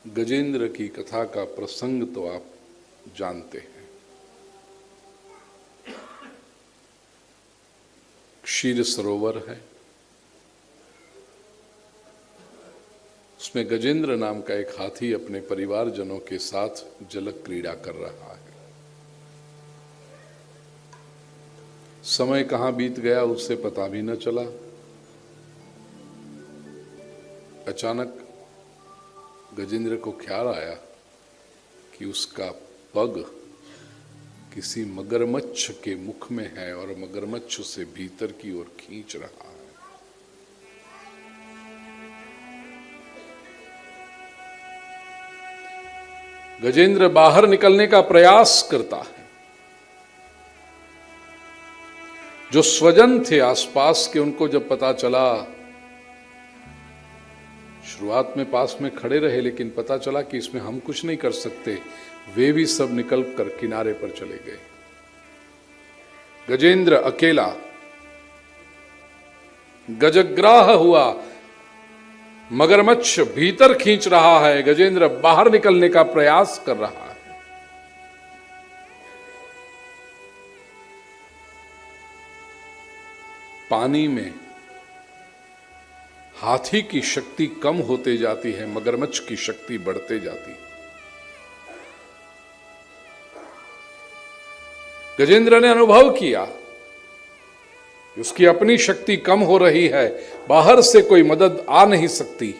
गजेंद्र की कथा का प्रसंग तो आप जानते हैं। क्षीर सरोवर है, उसमें गजेंद्र नाम का एक हाथी अपने परिवारजनों के साथ जल क्रीड़ा कर रहा है। समय कहां बीत गया उससे पता भी न चला। अचानक गजेंद्र को ख्याल आया कि उसका पग किसी मगरमच्छ के मुख में है और मगरमच्छ उसे भीतर की ओर खींच रहा है। गजेंद्र बाहर निकलने का प्रयास करता है। जो स्वजन थे आसपास के, उनको जब पता चला, शुरुआत में पास में खड़े रहे, लेकिन पता चला कि इसमें हम कुछ नहीं कर सकते, वे भी सब निकल कर किनारे पर चले गए। गजेंद्र अकेला गजग्राह हुआ। मगरमच्छ भीतर खींच रहा है, गजेंद्र बाहर निकलने का प्रयास कर रहा है। पानी में हाथी की शक्ति कम होते जाती है, मगरमच्छ की शक्ति बढ़ते जाती है। गजेंद्र ने अनुभव किया कि उसकी अपनी शक्ति कम हो रही है, बाहर से कोई मदद आ नहीं सकती।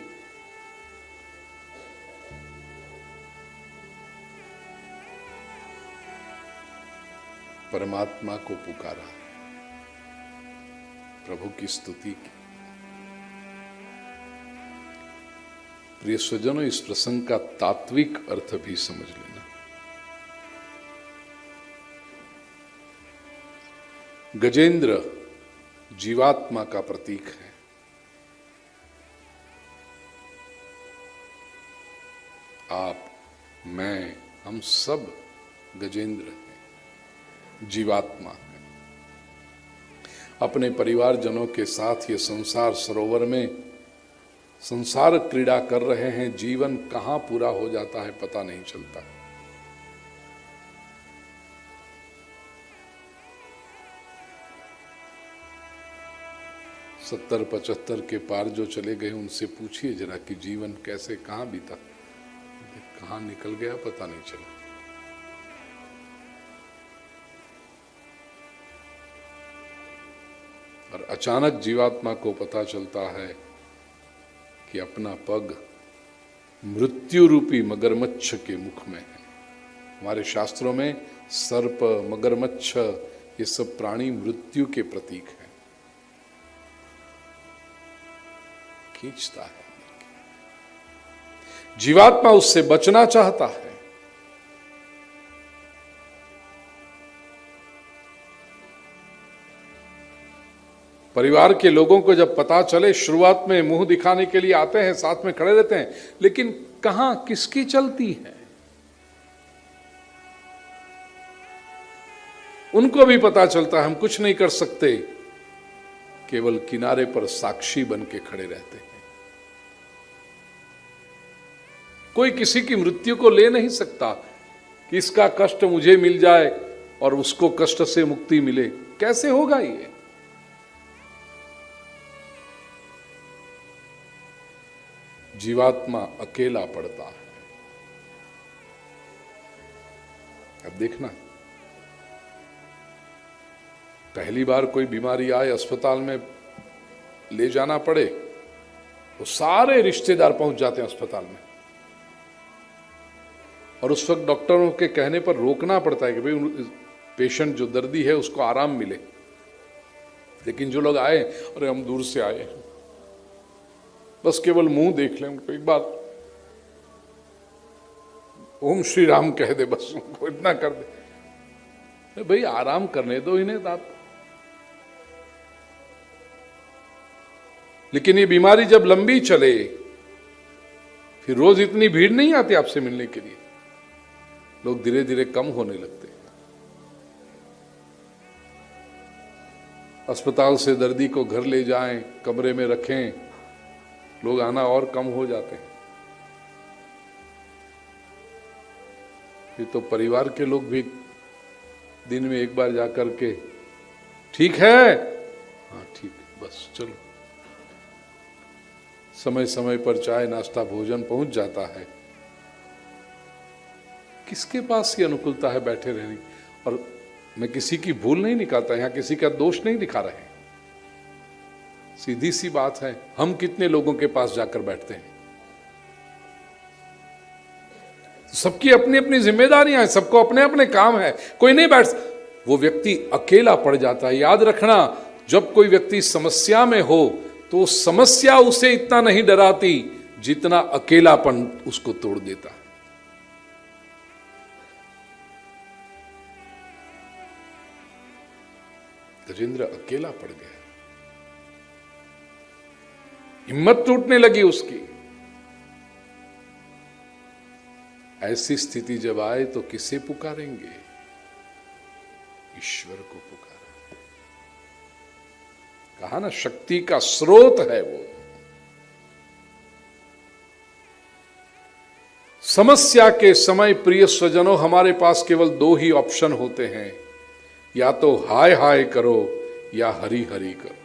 परमात्मा को पुकारा, प्रभु की स्तुति की। प्रिय स्वजनों, इस प्रसंग का तात्विक अर्थ भी समझ लेना। गजेंद्र जीवात्मा का प्रतीक है। आप, मैं, हम सब गजेंद्र हैं, जीवात्मा है। अपने परिवारजनों के साथ ये संसार सरोवर में संसार क्रीड़ा कर रहे हैं। जीवन कहां पूरा हो जाता है पता नहीं चलता। सत्तर 75 के पार जो चले गए उनसे पूछिए जरा कि जीवन कैसे कहां बीता, कहां निकल गया पता नहीं चला। और अचानक जीवात्मा को पता चलता है कि अपना पग मृत्यु रूपी मगरमच्छ के मुख में है। हमारे शास्त्रों में सर्प, मगरमच्छ, ये सब प्राणी मृत्यु के प्रतीक हैं। खींचता है। जीवात्मा उससे बचना चाहता है। परिवार के लोगों को जब पता चले, शुरुआत में मुंह दिखाने के लिए आते हैं, साथ में खड़े रहते हैं, लेकिन कहां किसकी चलती है उनको भी पता चलता है हम कुछ नहीं कर सकते, केवल किनारे पर साक्षी बन के खड़े रहते हैं। कोई किसी की मृत्यु को ले नहीं सकता कि इसका कष्ट मुझे मिल जाए और उसको कष्ट से मुक्ति मिले। कैसे होगा ये? जीवात्मा अकेला पड़ता है। अब देखना, पहली बार कोई बीमारी आए, अस्पताल में ले जाना पड़े, तो सारे रिश्तेदार पहुंच जाते हैं अस्पताल में, और उस वक्त डॉक्टरों के कहने पर रोकना पड़ता है कि भाई पेशेंट जो दर्दी है उसको आराम मिले। लेकिन जो लोग आए, अरे हम दूर से आए, बस केवल मुंह देख लें, उनको एक बार ओम श्री राम कह दे, बस उनको इतना कर दे, भाई आराम करने दो इन्हें आप। लेकिन ये बीमारी जब लंबी चले, फिर रोज इतनी भीड़ नहीं आती आपसे मिलने के लिए, लोग धीरे धीरे कम होने लगते हैं। अस्पताल से दर्दी को घर ले जाएं, कमरे में रखें, लोग आना और कम हो जाते हैं। ये तो परिवार के लोग भी दिन में एक बार जाकर के ठीक है, हाँ ठीक है, बस चलो। समय समय पर चाय नाश्ता भोजन पहुंच जाता है। किसके पास ये अनुकूलता है बैठे रहने? और मैं किसी की भूल नहीं निकालता, यहां किसी का दोष नहीं दिखा रहे, सीधी सी बात है। हम कितने लोगों के पास जाकर बैठते हैं? सबकी अपनी अपनी जिम्मेदारियां हैं, सबको अपने अपने काम है, कोई नहीं बैठ, वो व्यक्ति अकेला पड़ जाता है। याद रखना, जब कोई व्यक्ति समस्या में हो तो समस्या उसे इतना नहीं डराती जितना अकेलापन उसको तोड़ देता है। गजेंद्र अकेला पड़ गया, हिम्मत टूटने लगी उसकी। ऐसी स्थिति जब आए तो किसे पुकारेंगे? ईश्वर को पुकारा। कहा ना, शक्ति का स्रोत है वो। समस्या के समय प्रिय स्वजनों, हमारे पास केवल दो ही ऑप्शन होते हैं, या तो हाय हाय करो या हरी हरी करो।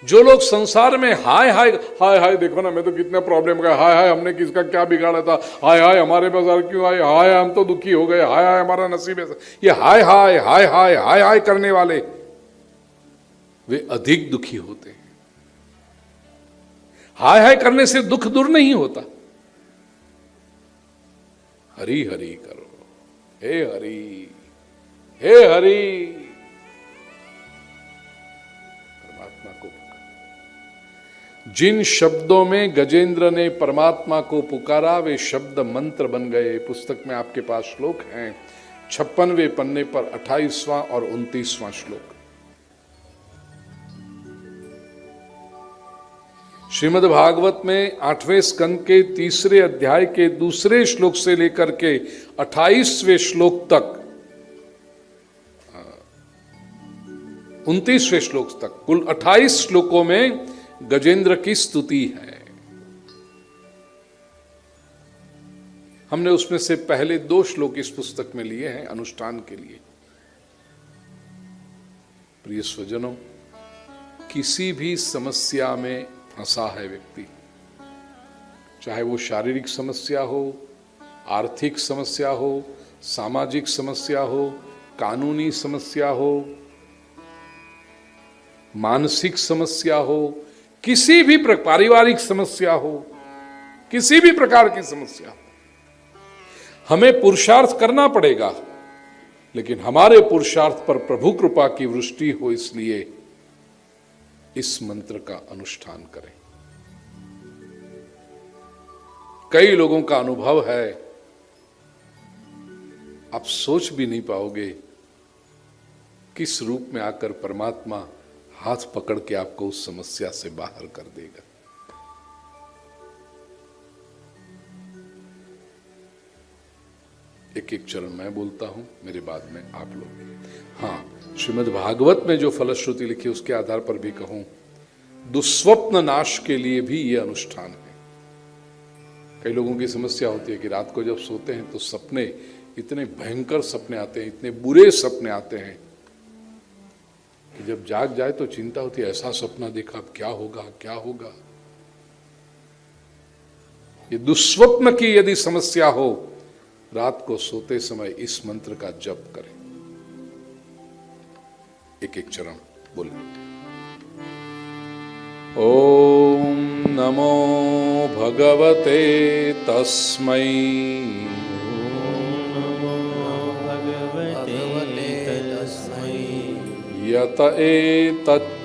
जो लोग संसार में हाय हाय हाय हाय, देखो ना मैं तो कितना प्रॉब्लम का, हाय हाय हमने किसका क्या बिगाड़ा था, हाय हाय हमारे बाजार क्यों आए, हाय हम तो दुखी हो गए, हाय हाय हमारा नसीब है, ये हाय हाय हाय हाय हाय हाय करने वाले वे अधिक दुखी होते हैं। हाय हाय करने से दुख दूर नहीं होता। हरी हरी करो, हे हरि हे हरि, परमात्मा को पुकारा। जिन शब्दों में गजेंद्र ने परमात्मा को पुकारा वे शब्द मंत्र बन गए। पुस्तक में आपके पास श्लोक हैं, 56वें पन्ने पर 28वां और 29वां श्लोक। श्रीमद् भागवत में 8वें स्कंद के 3रे अध्याय के 2 श्लोक से लेकर के 28वें श्लोक तक, 29वें श्लोक तक, कुल 28 श्लोकों में गजेंद्र की स्तुति है। हमने उसमें से पहले 2 श्लोक इस पुस्तक में लिए हैं अनुष्ठान के लिए। प्रिय स्वजनों, किसी भी समस्या में फंसा है व्यक्ति, चाहे वो शारीरिक समस्या हो, आर्थिक समस्या हो, सामाजिक समस्या हो, कानूनी समस्या हो, मानसिक समस्या हो, किसी भी पारिवारिक समस्या हो, किसी भी प्रकार की समस्या हो, हमें पुरुषार्थ करना पड़ेगा। लेकिन हमारे पुरुषार्थ पर प्रभु कृपा की वृष्टि हो, इसलिए इस मंत्र का अनुष्ठान करें। कई लोगों का अनुभव है, आप सोच भी नहीं पाओगे किस रूप में आकर परमात्मा हाथ पकड़ के आपको उस समस्या से बाहर कर देगा। एक एक चरण मैं बोलता हूं, मेरे बाद में आप लोग। हाँ, श्रीमद् भागवत में जो फलश्रुति लिखी उसके आधार पर भी कहूं, दुस्वप्न नाश के लिए भी ये अनुष्ठान है। कई लोगों की समस्या होती है कि रात को जब सोते हैं तो सपने, इतने भयंकर सपने आते हैं, इतने बुरे सपने आते हैं कि जब जाग जाए तो चिंता होती है, ऐसा सपना देखा, अब क्या होगा क्या होगा। ये दुस्वप्न की यदि समस्या हो, रात को सोते समय इस मंत्र का जप करें। एक एक चरण बोलें। ओम नमो भगवते तस्मै, यत एतच्चिदात्मकम्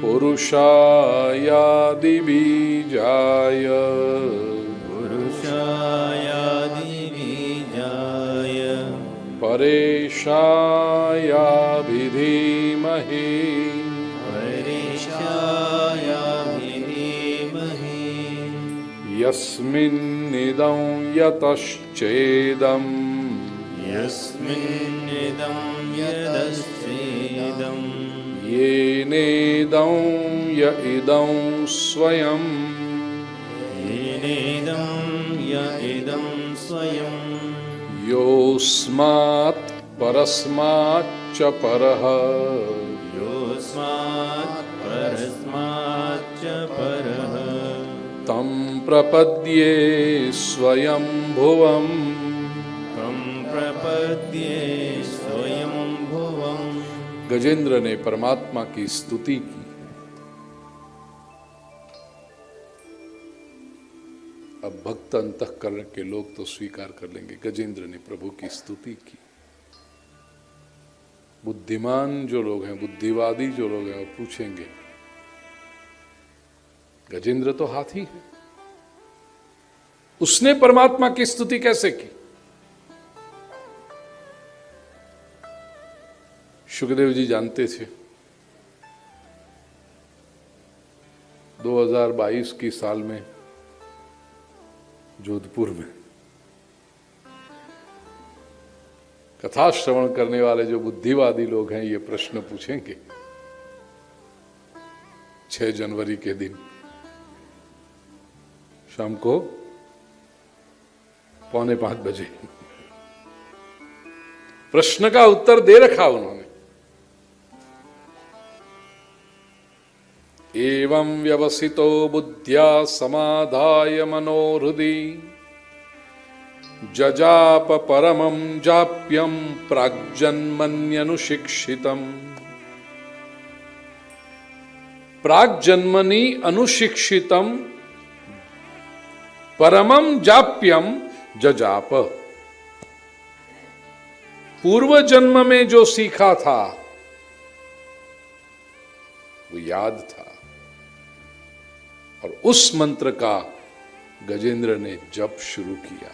पुरुषायादिबीजाय परेशायाभिधीमहि यस्मिन्निदं यतश्चेदं येनेदं य इदं स्वयं योऽस्मात् परस्माच्च परः तं प्रपद्ये स्वयं भुवम् गजेंद्र ने परमात्मा की स्तुति की। अब भक्त अंतःकरण के लोग तो स्वीकार कर लेंगे, गजेंद्र ने प्रभु की स्तुति की। बुद्धिमान जो लोग हैं, बुद्धिवादी जो लोग हैं, वो पूछेंगे गजेंद्र तो हाथी है, उसने परमात्मा की स्तुति कैसे की? सुखदेव जी जानते थे 2022 की साल में जोधपुर में कथा श्रवण करने वाले जो बुद्धिवादी लोग हैं, ये प्रश्न पूछेंगे 6 जनवरी के दिन शाम को 4:45 बजे प्रश्न का उत्तर दे रखा उन्होंने। एवं व्यवसितो बुद्ध्या समाधाय मनोहृदि जजाप परमं जाप्यं प्राग्जन्मन्यनुशिक्षितम्। प्राग्जन्मनि अनुशिक्षितम परमं जाप्यम जजाप। पूर्व जन्म में जो सीखा था वो याद था, और उस मंत्र का गजेंद्र ने जप शुरू किया।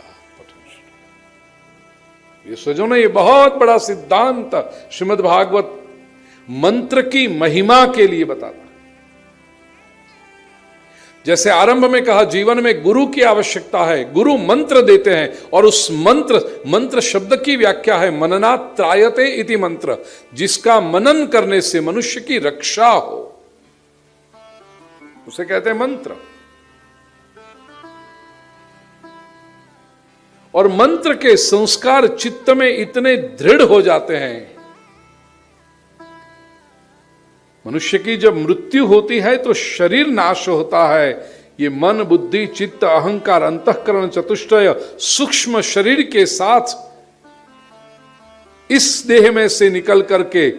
ये सोचो ना, ये बहुत बड़ा सिद्धांत श्रीमद् भागवत मंत्र की महिमा के लिए बताता। जैसे आरंभ में कहा, जीवन में गुरु की आवश्यकता है, गुरु मंत्र देते हैं, और उस मंत्र शब्द की व्याख्या है मननात् त्रायते इति मंत्र, जिसका मनन करने से मनुष्य की रक्षा हो, उसे कहते हैं मंत्र। और मंत्र के संस्कार चित्त में इतने दृढ़ हो जाते हैं, मनुष्य की जब मृत्यु होती है तो शरीर नाश होता है। ये मन, बुद्धि, चित्त, अहंकार, अंतःकरण चतुष्टय सूक्ष्म शरीर के साथ इस देह में से निकल करके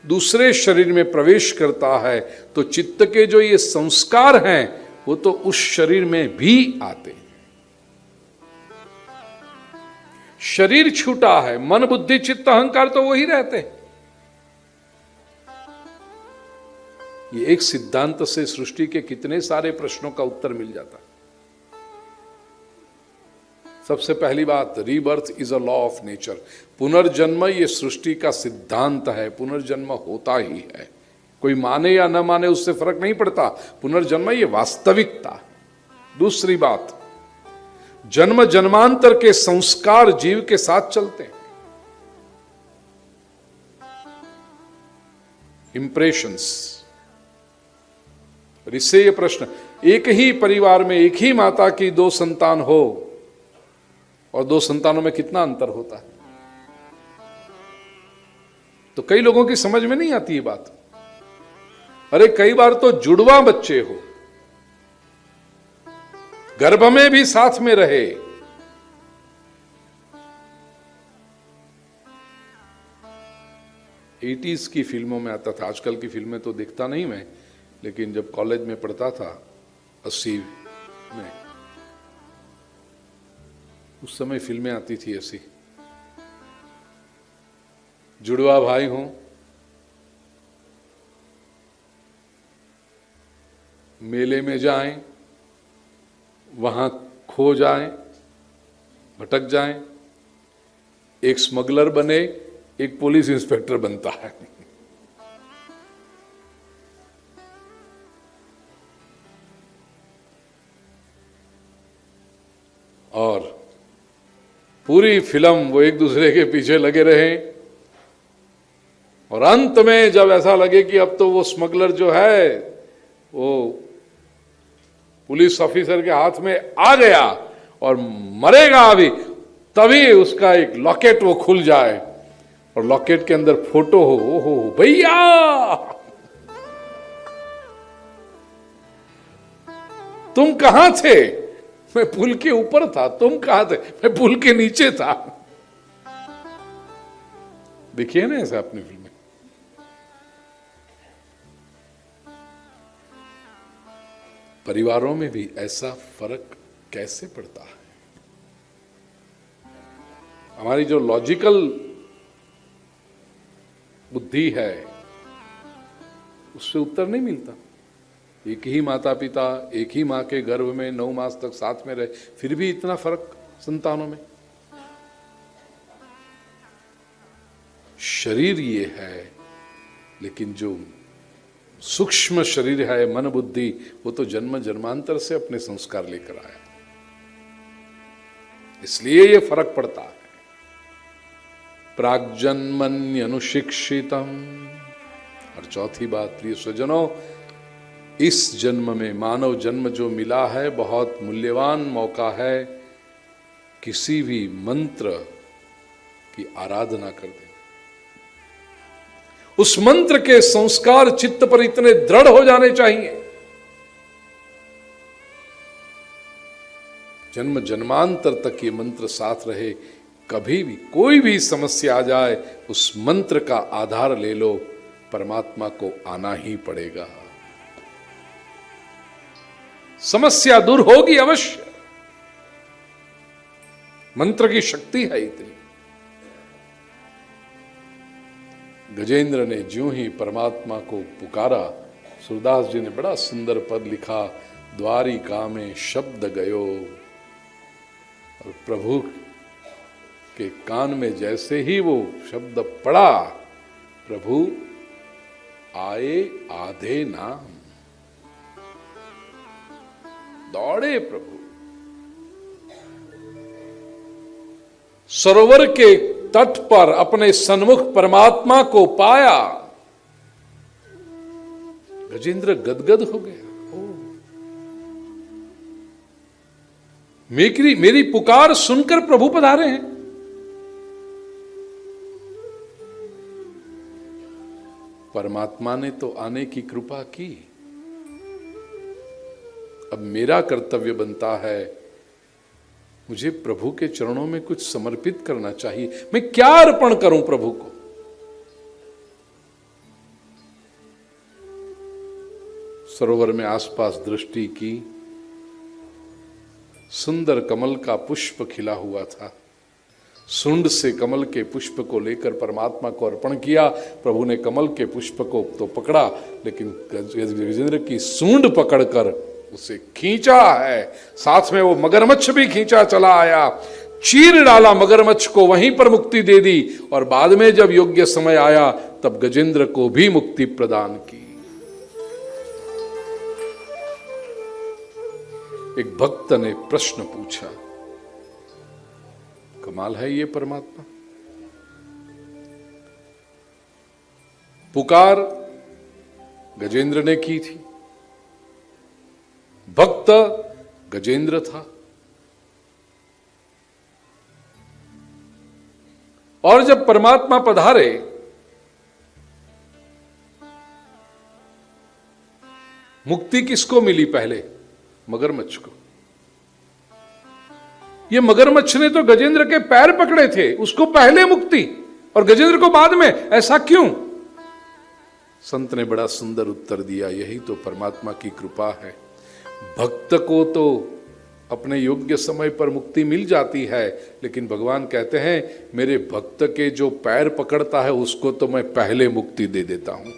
दूसरे शरीर में प्रवेश करता है, तो चित्त के जो ये संस्कार हैं वो तो उस शरीर में भी आते हैं। शरीर छूटा है, मन, बुद्धि, चित्त, अहंकार तो वही रहते हैं। ये एक सिद्धांत से सृष्टि के कितने सारे प्रश्नों का उत्तर मिल जाता है। सबसे पहली बात, rebirth is a law of nature. पुनर्जन्म ये सृष्टि का सिद्धांत है, पुनर्जन्म होता ही है। कोई माने या न माने उससे फर्क नहीं पड़ता, पुनर्जन्म ये वास्तविकता। दूसरी बात, जन्म जन्मांतर के संस्कार जीव के साथ चलते हैं, इंप्रेशंस। और इससे ये प्रश्न, एक ही परिवार में एक ही माता की 2 संतान हो और 2 संतानों में कितना अंतर होता है, तो कई लोगों की समझ में नहीं आती ये बात। अरे कई बार तो जुड़वा बच्चे हो, गर्भ में भी साथ में रहे, एटीज़ की फिल्मों में आता था। आजकल की फिल्में तो देखता नहीं मैं, लेकिन जब कॉलेज में पढ़ता था 80 में, उस समय फिल्में आती थी ऐसी, जुड़वा भाई हों, मेले में जाएं, वहां खो जाएं, भटक जाएं, एक स्मगलर बने, एक पुलिस इंस्पेक्टर बनता है। और पूरी फिल्म वो एक दूसरे के पीछे लगे रहे, और अंत में जब ऐसा लगे कि अब तो वो स्मगलर जो है वो पुलिस ऑफिसर के हाथ में आ गया और मरेगा अभी, तभी उसका एक लॉकेट वो खुल जाए और लॉकेट के अंदर फोटो हो, ओहो भैया, तुम कहां थे? मैं पुल के ऊपर था। तुम कहां थे? मैं पुल के नीचे था। देखिए ना ऐसा अपनी फिल्म में। परिवारों में भी ऐसा फर्क कैसे पड़ता है? हमारी जो लॉजिकल बुद्धि है उससे उत्तर नहीं मिलता। एक ही माता पिता, एक ही मां के गर्भ में 9 मास तक साथ में रहे, फिर भी इतना फर्क संतानों में। शरीर ये है, लेकिन जो सूक्ष्म शरीर है, मन बुद्धि, वो तो जन्म जन्मांतर से अपने संस्कार लेकर आया, इसलिए ये फर्क पड़ता है। प्राग्जन्मन्यनुशिक्षितम। और चौथी बात, प्रिय स्वजनों, इस जन्म में मानव जन्म जो मिला है बहुत मूल्यवान मौका है किसी भी मंत्र की आराधना कर दे। उस मंत्र के संस्कार चित्त पर इतने दृढ़ हो जाने चाहिए, जन्म जन्मांतर तक ये मंत्र साथ रहे। कभी भी कोई भी समस्या आ जाए, उस मंत्र का आधार ले लो, परमात्मा को आना ही पड़ेगा। समस्या दूर होगी अवश्य, मंत्र की शक्ति है इतनी। गजेंद्र ने ज्यों ही परमात्मा को पुकारा, सूरदास जी ने बड़ा सुंदर पद लिखा, द्वारिका में शब्द गयो। और प्रभु के कान में जैसे ही वो शब्द पड़ा, प्रभु आए आधे नाम, दौड़े प्रभु। सरोवर के तट पर अपने सन्मुख परमात्मा को पाया। गजेंद्र गदगद हो गया। मेरी पुकार सुनकर प्रभु पधारे हैं। परमात्मा ने तो आने की कृपा की, अब मेरा कर्तव्य बनता है, मुझे प्रभु के चरणों में कुछ समर्पित करना चाहिए। मैं क्या अर्पण करूं प्रभु को? सरोवर में आसपास दृष्टि की, सुंदर कमल का पुष्प खिला हुआ था। सुंड से कमल के पुष्प को लेकर परमात्मा को अर्पण किया। प्रभु ने कमल के पुष्प को तो पकड़ा, लेकिन गजेंद्र की सूंड पकड़कर उसे खींचा है। साथ में वो मगरमच्छ भी खींचा चला आया, चीर डाला मगरमच्छ को, वहीं पर मुक्ति दे दी। और बाद में जब योग्य समय आया, तब गजेंद्र को भी मुक्ति प्रदान की। एक भक्त ने प्रश्न पूछा, कमाल है ये परमात्मा। पुकार गजेंद्र ने की थी, भक्त गजेंद्र था। और जब परमात्मा पधारे, मुक्ति किसको मिली पहले? मगरमच्छ को। ये मगरमच्छ ने तो गजेंद्र के पैर पकड़े थे, उसको पहले मुक्ति और गजेंद्र को बाद में। ऐसा क्यों? संत ने बड़ा सुंदर उत्तर दिया, यही तो परमात्मा की कृपा है। भक्त को तो अपने योग्य समय पर मुक्ति मिल जाती है, लेकिन भगवान कहते हैं मेरे भक्त के जो पैर पकड़ता है उसको तो मैं पहले मुक्ति दे देता हूं।